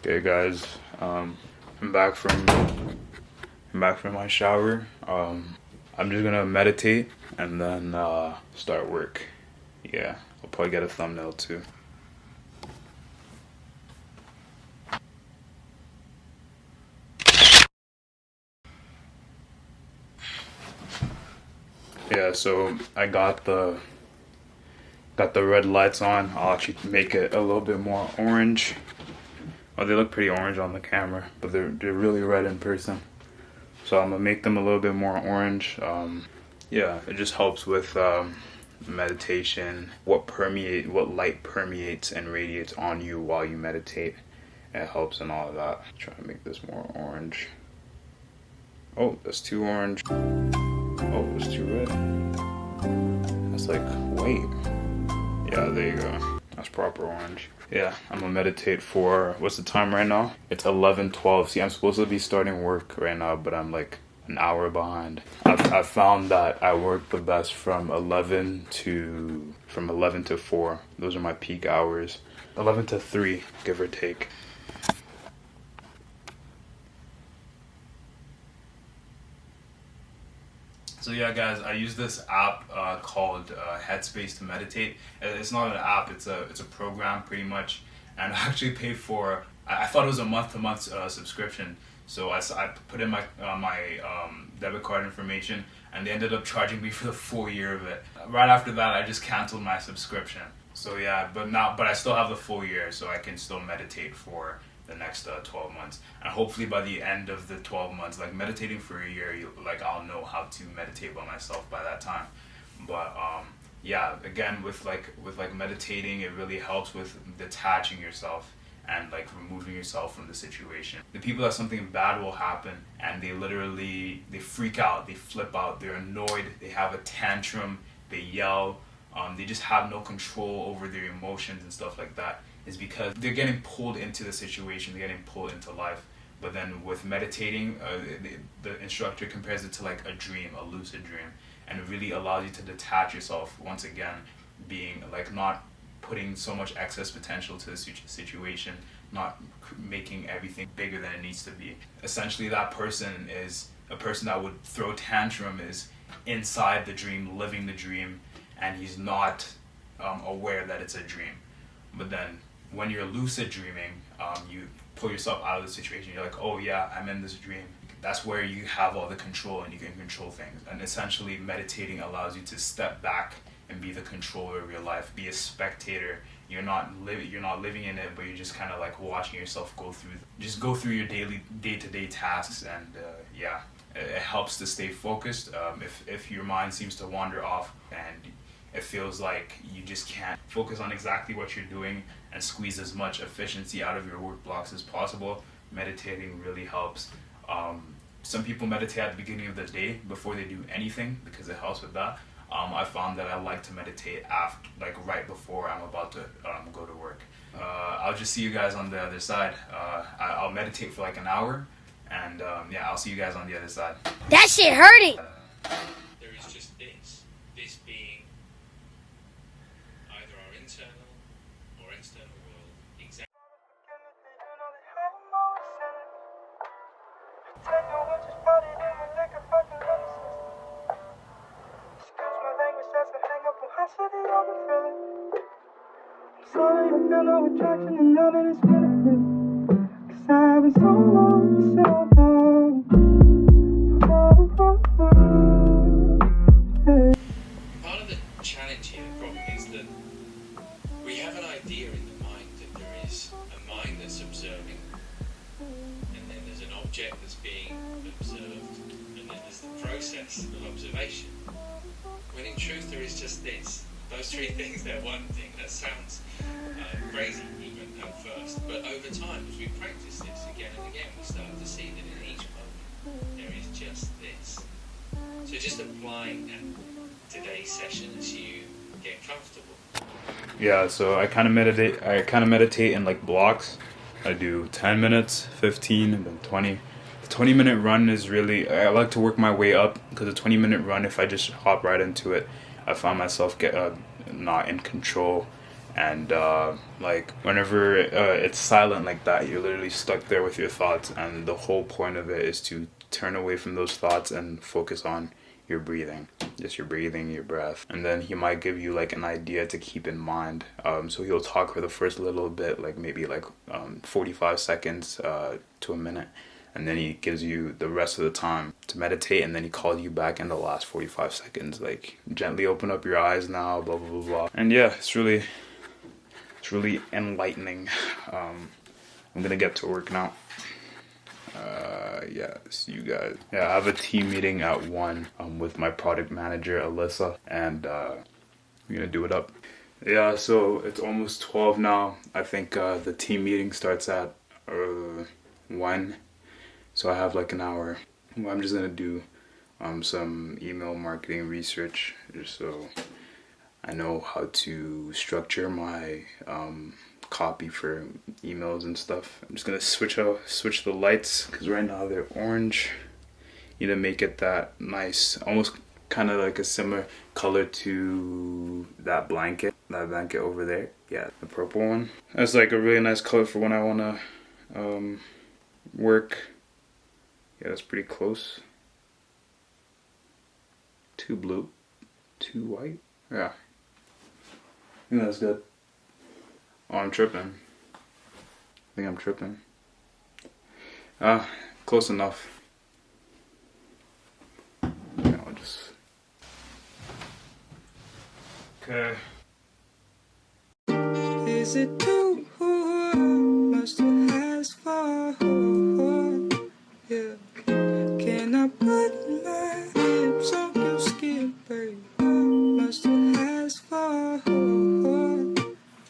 Okay, guys, I'm back from my shower. I'm just gonna meditate and then start work. Yeah, I'll probably get a thumbnail too. Yeah, so I got the red lights on. I'll actually make it a little bit more orange. Oh, they look pretty orange on the camera, but they're really red in person. So I'm gonna make them a little bit more orange. Yeah, it just helps with meditation. What light permeates and radiates on you while you meditate. It helps in all of that. Try to make this more orange. Oh, that's too orange. Oh, it's too red. That's like white. Yeah, there you go. That's proper orange. Yeah, I'm gonna meditate for, what's the time right now? It's 11:12. See, I'm supposed to be starting work right now, but I'm like an hour behind. I've found that I work the best from 11 to 4. Those are my peak hours. 11 to 3, give or take. So yeah, guys, I use this app called Headspace to meditate. It's not an app; it's a program, pretty much. And I actually paid for. I thought it was a month-to-month subscription. So I put in my debit card information, and they ended up charging me for the full year of it. Right after that, I just canceled my subscription. So yeah, but I still have the full year, so I can still meditate for the next 12 months, and hopefully by the end of the 12 months, like meditating for a year, I'll know how to meditate by myself by that time. But yeah, again, with meditating, it really helps with detaching yourself and like removing yourself from the situation. The people that something bad will happen and they freak out, they flip out, they're annoyed, they have a tantrum, they yell, they just have no control over their emotions and stuff like that, is because they're getting pulled into the situation, they're getting pulled into life. But then with meditating, the instructor compares it to like a dream, a lucid dream, and it really allows you to detach yourself once again, being like not putting so much excess potential to the situation, not making everything bigger than it needs to be. Essentially, that person is a person that would throw tantrum is inside the dream, living the dream, and he's not aware that it's a dream. But then when you're lucid dreaming, you pull yourself out of the situation. You're like, oh yeah, I'm in this dream. That's where you have all the control and you can control things. And essentially, meditating allows you to step back and be the controller of your life, be a spectator. You're not living in it, but you're just kind of like watching yourself go through your day-to-day tasks. And yeah, it helps to stay focused. If your mind seems to wander off and it feels like you just can't focus on exactly what you're doing and squeeze as much efficiency out of your work blocks as possible, meditating really helps. Some people meditate at the beginning of the day before they do anything because it helps with that. I found that I like to meditate right before I'm about to go to work. I'll just see you guys on the other side. I'll meditate for like an hour, and yeah, I'll see you guys on the other side. That shit hurting. There is just this being either our internal or external world. Exactly. Sorry, I feel no attraction and none of this benefit. 'Cause I've been so long, so long. Part of the challenge here, the problem is that we have an idea in the mind that there is a mind that's observing, and then there's an object that's being observed, and then there's the process of observation. When in truth there is just this. Those three things, they're one thing. That sounds crazy even at first, but over time, as we practice this again and again, we start to see that in each moment there is just this. So just applying that today's session as you get comfortable. Yeah, so I kind of meditate in like blocks. I do 10 minutes, 15, and then 20. The 20-minute run is really, I like to work my way up, because the 20-minute run, if I just hop right into it, I find myself not in control, And like whenever it's silent like that, you're literally stuck there with your thoughts, and the whole point of it is to turn away from those thoughts and focus on your breathing, just your breathing, your breath. And then he might give you like an idea to keep in mind. So he'll talk for the first little bit, like maybe like 45 seconds to a minute, and then he gives you the rest of the time to meditate, and then he calls you back in the last 45 seconds, like gently open up your eyes now, blah blah blah blah. And yeah, it's really enlightening. I'm gonna get to work now. Yeah, see you guys. Yeah, I have a team meeting at 1 with my product manager Alyssa, and we're gonna do it up. Yeah, so it's almost 12 now. I think the team meeting starts at 1, so I have like an hour. I'm just gonna do some email marketing research, just so I know how to structure my copy for emails and stuff. I'm just gonna switch the lights, because right now they're orange. Need to make it that nice, almost kind of like a similar color to that blanket over there. Yeah, the purple one. That's like a really nice color for when I want to work. Yeah, that's pretty close. Too blue, too white. Yeah, I think that's good. Oh, I'm tripping. I think I'm tripping. Close enough. Yeah, I'll just... Okay. Is it too much to ask for? Yeah. Can I put my lips on your skin, babe? Much to ask for?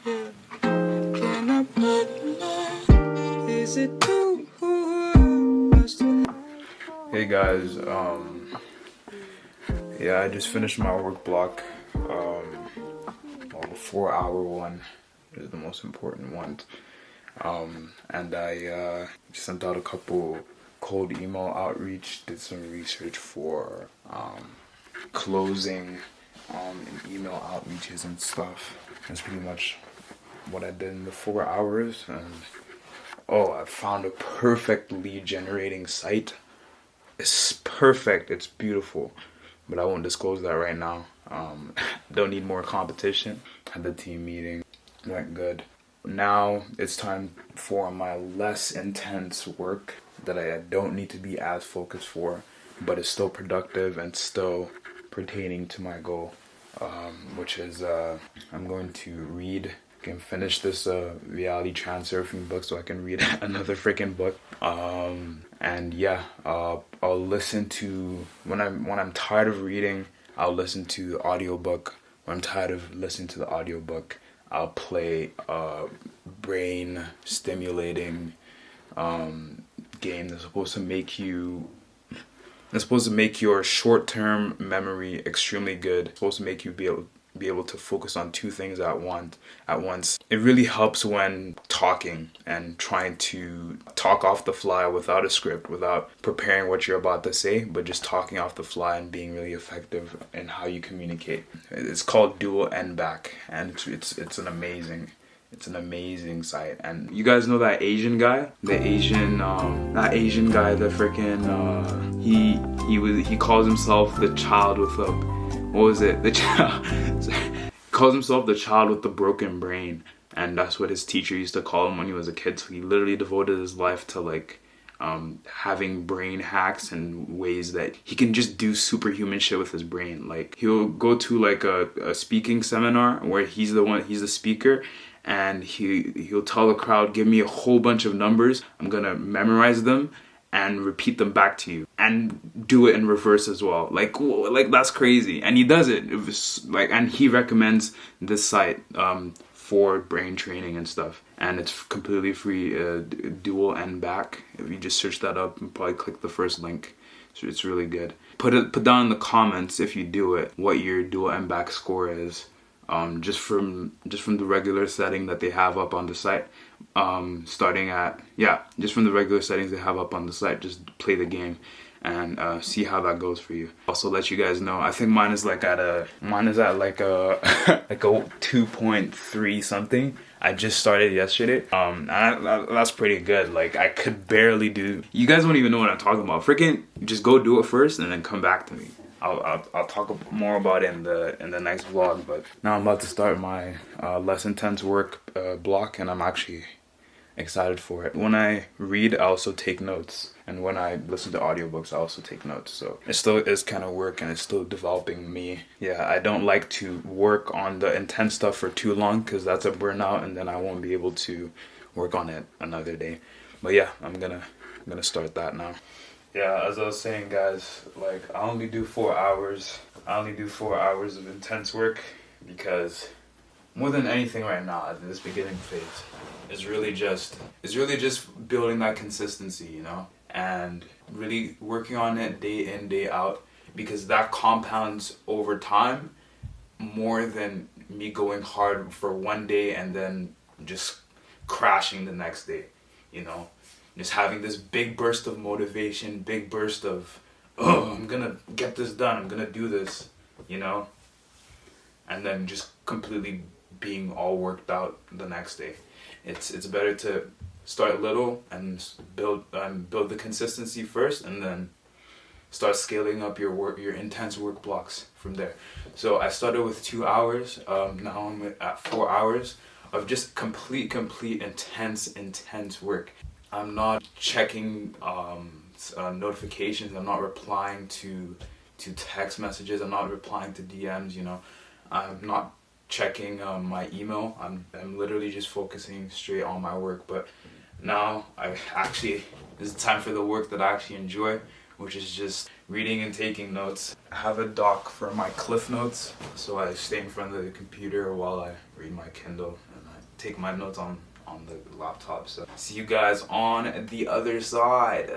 Yeah. Can I put my... Is it too much to ask for? Hey guys, yeah, I just finished my work block. The 4-hour one is the most important one. And I sent out a couple cold email outreach, did some research for closing and email outreaches and stuff. That's pretty much what I did in the 4 hours. And I found a perfect lead generating site. It's perfect, it's beautiful, but I won't disclose that right now. Don't need more competition. Had the team meeting, went good. Now it's time for my less intense work that I don't need to be as focused for, but is still productive and still pertaining to my goal, which is I'm going to read. I can finish this reality transurfing book so I can read another freaking book. And yeah, I'll listen to when I'm tired of reading, I'll listen to the audiobook. When I'm tired of listening to the audiobook, I'll play a brain stimulating game that's supposed to make your short-term memory extremely good. It's supposed to make you be able to focus on two things at once. It really helps when talking and trying to talk off the fly without a script, without preparing what you're about to say, but just talking off the fly and being really effective in how you communicate. It's called Dual End Back, and it's an amazing site. And you guys know that Asian guy, the freaking he calls himself the child with a calls himself the child with the broken brain, and that's what his teacher used to call him when he was a kid. So he literally devoted his life to like having brain hacks and ways that he can just do superhuman shit with his brain. Like he'll go to like a speaking seminar where he's the speaker, and he'll tell the crowd, give me a whole bunch of numbers, I'm gonna memorize them and repeat them back to you, and do it in reverse as well. Like that's crazy, and he does it. It was like, and he recommends this site for brain training and stuff, and it's completely free. Dual End Back. If you just search that up and probably click the first link, so it's really good. Put down in the comments if you do it what your Dual End Back score is. Just from the regular setting that they have up on the site, just from the regular settings they have up on the site, just play the game, and see how that goes for you. Also let you guys know, I think mine is at like a like a 2.3 something. I just started yesterday. And that's pretty good. Like I could barely do. You guys don't even know what I'm talking about. Freaking just go do it first and then come back to me. I'll talk more about it in the next vlog. But now I'm about to start my less intense work block, and I'm actually excited for it. When I read, I also take notes, and when I listen to audiobooks, I also take notes. So it still is kind of work, and it's still developing me. Yeah, I don't like to work on the intense stuff for too long, because that's a burnout, and then I won't be able to work on it another day. But yeah, I'm gonna start that now. Yeah, as I was saying, guys, like I only do 4 hours. I only do 4 hours of intense work because more than anything right now in this beginning phase is really just building that consistency, you know, and really working on it day in, day out, because that compounds over time more than me going hard for one day and then just crashing the next day, you know. Just having this big burst of motivation, big burst of, oh, I'm gonna get this done, I'm gonna do this, you know, and then just completely being all worked out the next day. It's better to start little and build the consistency first, and then start scaling up your intense work blocks from there. So I started with 2 hours. Now I'm at 4 hours of just complete intense work. I'm not checking notifications. I'm not replying to text messages. I'm not replying to DMs. You know, I'm not checking my email. I'm literally just focusing straight on my work. But now it's time for the work that I actually enjoy, which is just reading and taking notes. I have a doc for my cliff notes, so I stay in front of the computer while I read my Kindle, and I take my notes on the laptop. So see you guys on the other side.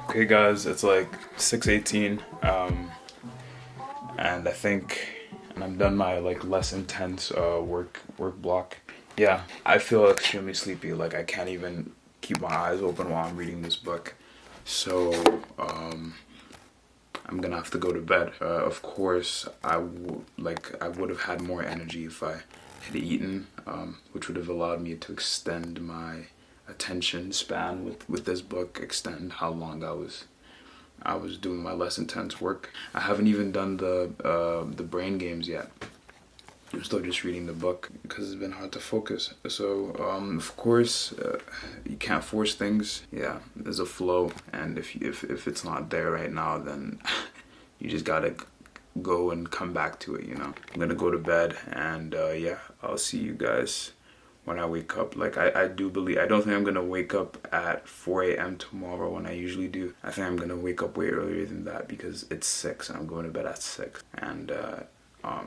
Okay guys, it's like 6:18, and I'm done my like less intense work block. Yeah, I feel extremely sleepy. Like I can't even keep my eyes open while I'm reading this book. So I'm gonna have to go to bed. Of course, I would have had more energy if I had eaten, which would have allowed me to extend my attention span with this book, extend how long I was doing my less intense work. I haven't even done the brain games yet. I'm still just reading the book because it's been hard to focus. So of course you can't force things. Yeah, there's a flow, and if it's not there right now, then you just gotta go and come back to it, you know. I'm gonna go to bed, and yeah, I'll see you guys when I wake up. Like I don't think I'm gonna wake up at 4 a.m. tomorrow when I usually do. I think I'm gonna wake up way earlier than that because it's 6 and I'm going to bed at 6. And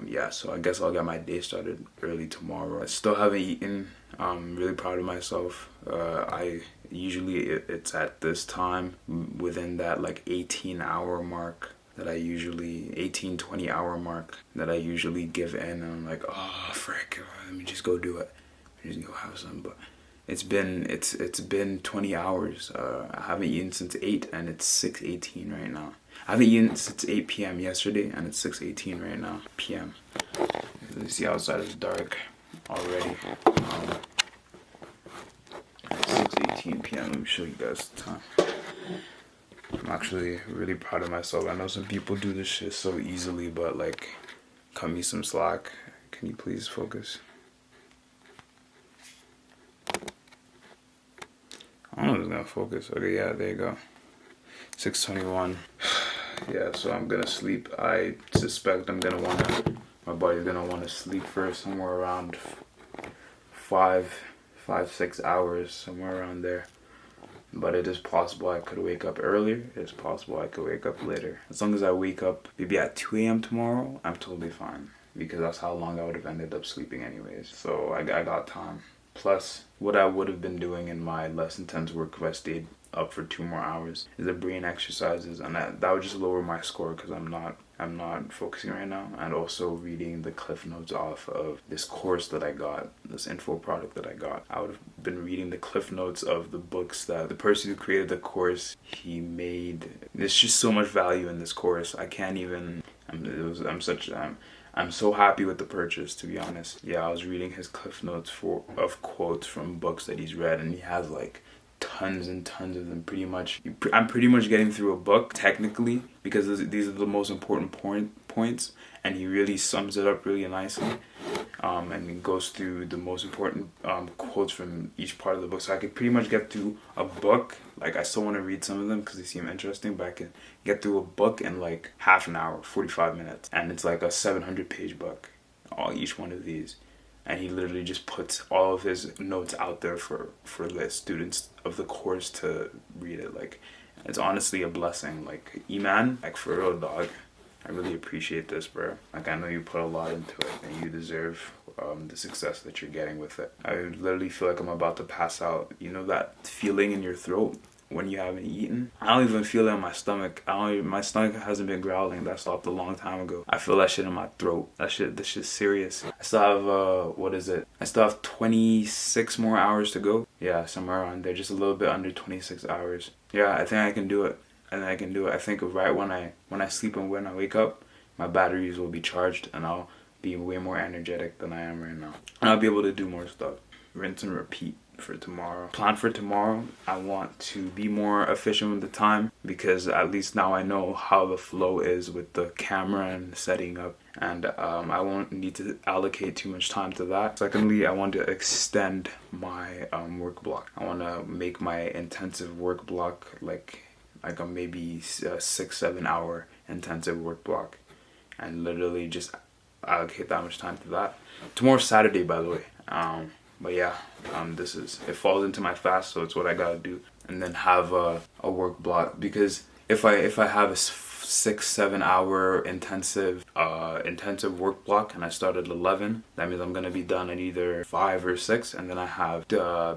yeah, so I guess I'll get my day started early tomorrow. I still haven't eaten. I'm really proud of myself. It's at this time within that like 18 hour mark that I usually 18-20 hour mark that I usually give in, and I'm like, oh frick, let me just go do it. Just go have some. But it's been 20 hours. I haven't eaten since 8, and it's 6:18 right now. I haven't eaten since 8 p.m. yesterday, and it's 6:18 right now p.m. You see outside it's dark already. It's 6:18 p.m. Let me show you guys the time. I'm actually really proud of myself. I know some people do this shit so easily, but like, cut me some slack. Can you please focus? I don't know if it's gonna focus. Okay, yeah, there you go. 6:21. Yeah, so I'm gonna sleep. I suspect my body's gonna wanna sleep for somewhere around 5-6 hours, somewhere around there. But it is possible I could wake up earlier. It is possible I could wake up later. As long as I wake up maybe at 2 a.m. tomorrow, I'm totally fine. because that's how long I would have ended up sleeping anyways. So I got time. Plus, what I would have been doing in my less intense work if I stayed up for 2 more hours is the brain exercises, and that would just lower my score because I'm not focusing right now. And also reading the cliff notes off of this course that I got, this info product that I got. I would have been reading the cliff notes of the books that the person who created the course, he made. There's just so much value in this course. I can't even, I'm so happy with the purchase, to be honest. Yeah, I was reading his cliff notes of quotes from books that he's read, and he has like tons and tons of them. I'm pretty much getting through a book technically because these are the most important points, and he really sums it up really nicely. And he goes through the most important quotes from each part of the book. So I could pretty much get through a book. Like, I still want to read some of them because they seem interesting, but I can get through a book in like half an hour, 45 minutes. And it's like a 700-page book, each one of these. And he literally just puts all of his notes out there for the students of the course to read it. Like, it's honestly a blessing. Like, Iman, like, for real, dog, I really appreciate this, bro. Like, I know you put a lot into it, and you deserve the success that you're getting with it. I literally feel like I'm about to pass out. You know that feeling in your throat when you haven't eaten? I don't even feel it in my stomach. My stomach hasn't been growling. That stopped a long time ago. I feel that shit in my throat. This shit's serious. I still have, I still have 26 more hours to go. Yeah, somewhere around there. Just a little bit under 26 hours. Yeah, I think I can do it. I think right when I sleep and when I wake up, my batteries will be charged and I'll be way more energetic than I am right now. And I'll be able to do more stuff. Rinse and repeat for tomorrow. Plan for tomorrow, I want to be more efficient with the time because at least now I know how the flow is with the camera and setting up, and I won't need to allocate too much time to that. Secondly, I want to extend my work block. I want to make my intensive work block like a maybe 6-7 hour intensive work block, and literally just allocate that much time to that. Tomorrow's Saturday, by the way. But yeah, it falls into my fast, so it's what I gotta do. And then have a work block, because if I have a 6-7 hour intensive work block and I start at 11, that means I'm gonna be done at either 5 or 6, and then I have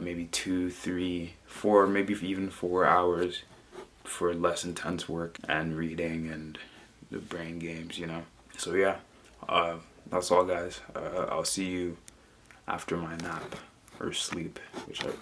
maybe 2, 3, 4, maybe even 4 hours for less intense work and reading and the brain games, you know. So yeah, that's all, guys. I'll see you after my nap or sleep, whichever.